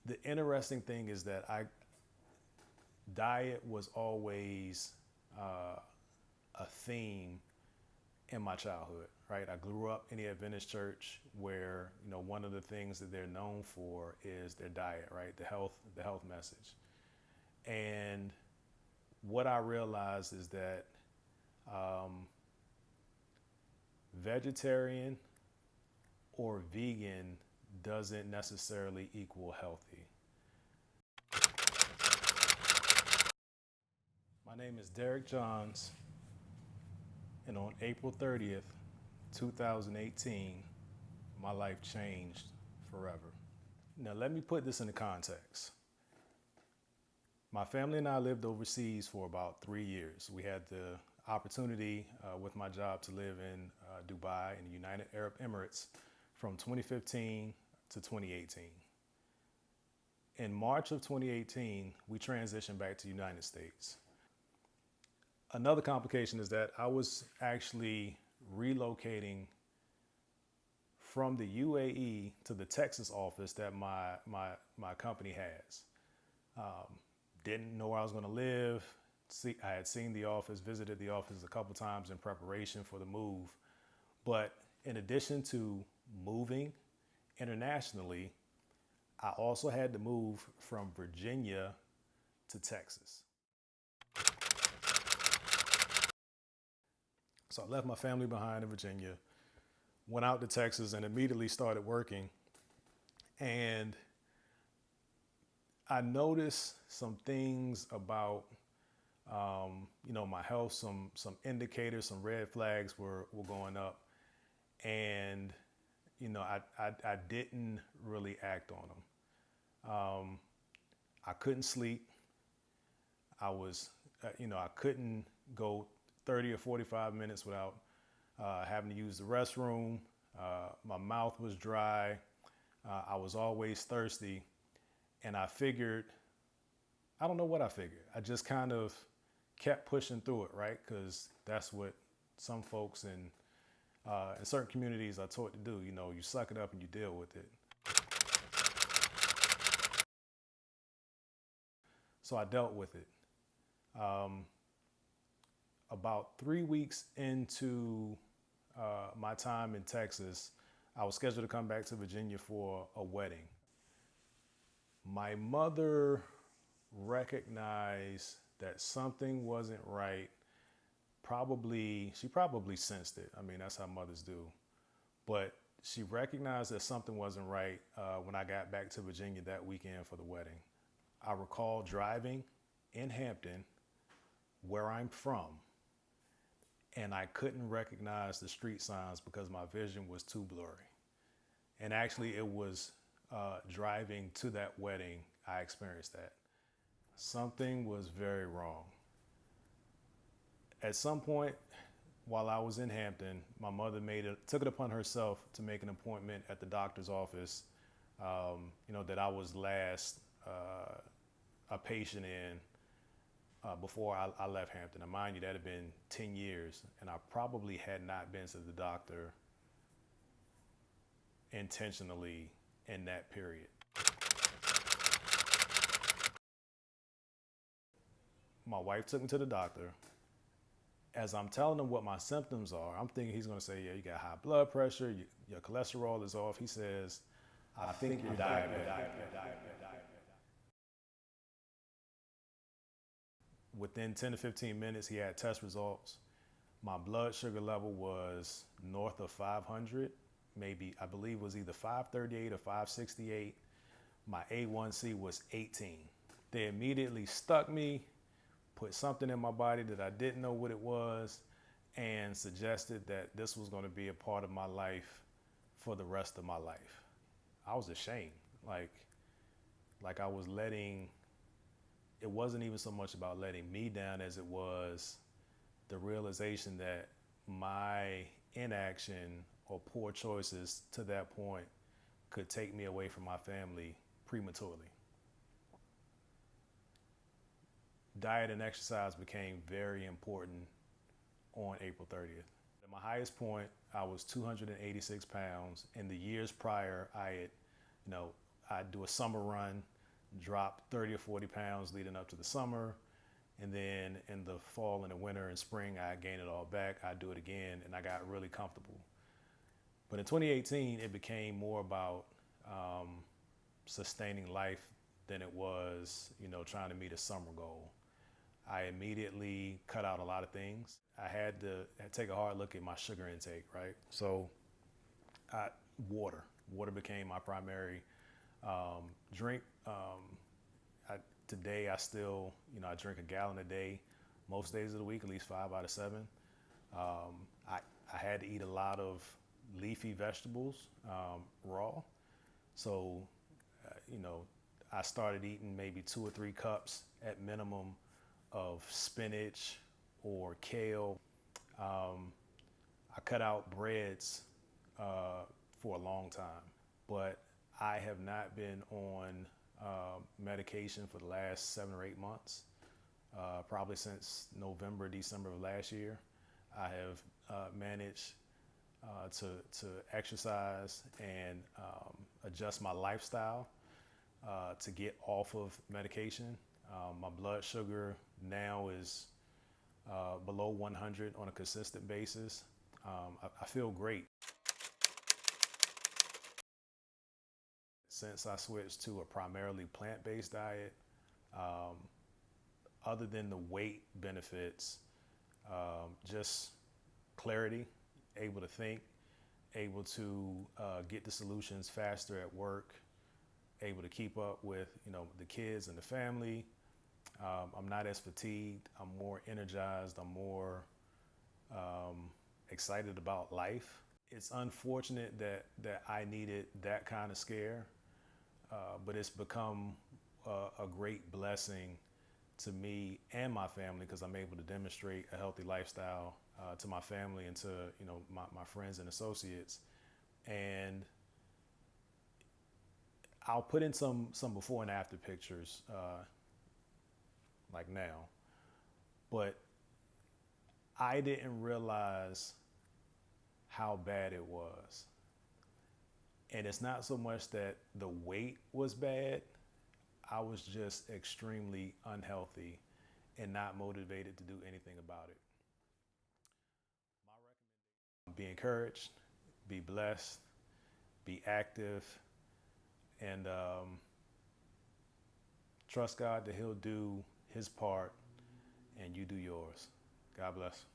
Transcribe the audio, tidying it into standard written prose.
The interesting thing is that diet was always a theme in my childhood, right? I grew up in the Adventist church where, one of the things that they're known for is their diet, right? The health message. And what I realized is that vegetarian or vegan doesn't necessarily equal healthy. My name is Derek Johns, and on April 30th, 2018, my life changed forever. Now, let me put this into context. My family and I lived overseas for about 3 years. We had the opportunity with my job to live in Dubai in the United Arab Emirates from 2015 to 2018. In March of 2018, we transitioned back to the United States. Another complication is that I was actually relocating from the UAE to the Texas office that my company has. Didn't know where I was going to live. I had seen the office, visited the office a couple times in preparation for the move. But in addition to moving internationally, I also had to move from Virginia to Texas. So I left my family behind in Virginia, went out to Texas, and immediately started working. And I noticed some things about, my health, some indicators, some red flags were going up. And, I didn't really act on them. I couldn't sleep. I couldn't go 30 or 45 minutes without having to use the restroom. My mouth was dry. I was always thirsty. And I figured, I don't know what I figured. I just kind of kept pushing through it, right? Because that's what some folks in certain communities are taught to do. You suck it up and you deal with it. So I dealt with it. About 3 weeks into my time in Texas, I was scheduled to come back to Virginia for a wedding. My mother recognized that something wasn't right. She probably sensed it. I mean, that's how mothers do. But she recognized that something wasn't right when I got back to Virginia that weekend for the wedding. I recall driving in Hampton, where I'm from, and I couldn't recognize the street signs because my vision was too blurry. And actually, it was driving to that wedding, I experienced that. Something was very wrong. At some point, while I was in Hampton, my mother took it upon herself to make an appointment at the doctor's office, that I was last a patient in before I left Hampton. Now, mind you, that had been 10 years, and I probably had not been to the doctor intentionally in that period. My wife took me to the doctor. As I'm telling him what my symptoms are, I'm thinking he's going to say, yeah, you got high blood pressure, your cholesterol is off. He says, I think you're diabetic. Within 10 to 15 minutes, he had test results. My blood sugar level was north of 500, maybe, I believe it was either 538 or 568. My A1C was 18. They immediately stuck me, put something in my body that I didn't know what it was, and suggested that this was going to be a part of my life for the rest of my life. I was ashamed. Like I was it wasn't even so much about letting me down as it was the realization that my inaction or poor choices to that point could take me away from my family prematurely. Diet and exercise became very important on April 30th. At my highest point, I was 286 pounds. In the years prior, I'd do a summer run dropped 30 or 40 pounds leading up to the summer. And then in the fall and the winter and spring, I gained it all back. I do it again, and I got really comfortable. But in 2018, it became more about sustaining life than it was, trying to meet a summer goal. I immediately cut out a lot of things. I had to take a hard look at my sugar intake, right? So water became my primary drink. Today I still, I drink a gallon a day, most days of the week, at least 5 out of 7. I had to eat a lot of leafy vegetables raw. So, I started eating maybe 2 or 3 cups at minimum of spinach or kale. I cut out breads for a long time, but I have not been on medication for the last 7 or 8 months, probably since November, December of last year. I have managed to exercise and adjust my lifestyle to get off of medication. My blood sugar now is below 100 on a consistent basis. I feel great. Since I switched to a primarily plant-based diet, other than the weight benefits, just clarity, able to think, able to get the solutions faster at work, able to keep up with the kids and the family. I'm not as fatigued. I'm more energized. I'm more excited about life. It's unfortunate that I needed that kind of scare, but it's become a great blessing to me and my family because I'm able to demonstrate a healthy lifestyle to my family and to my friends and associates. And I'll put in some before and after pictures like now, but I didn't realize how bad it was. And it's not so much that the weight was bad, I was just extremely unhealthy and not motivated to do anything about it. My recommendation: be encouraged, be blessed, be active, and trust God that He'll do His part and you do yours. God bless.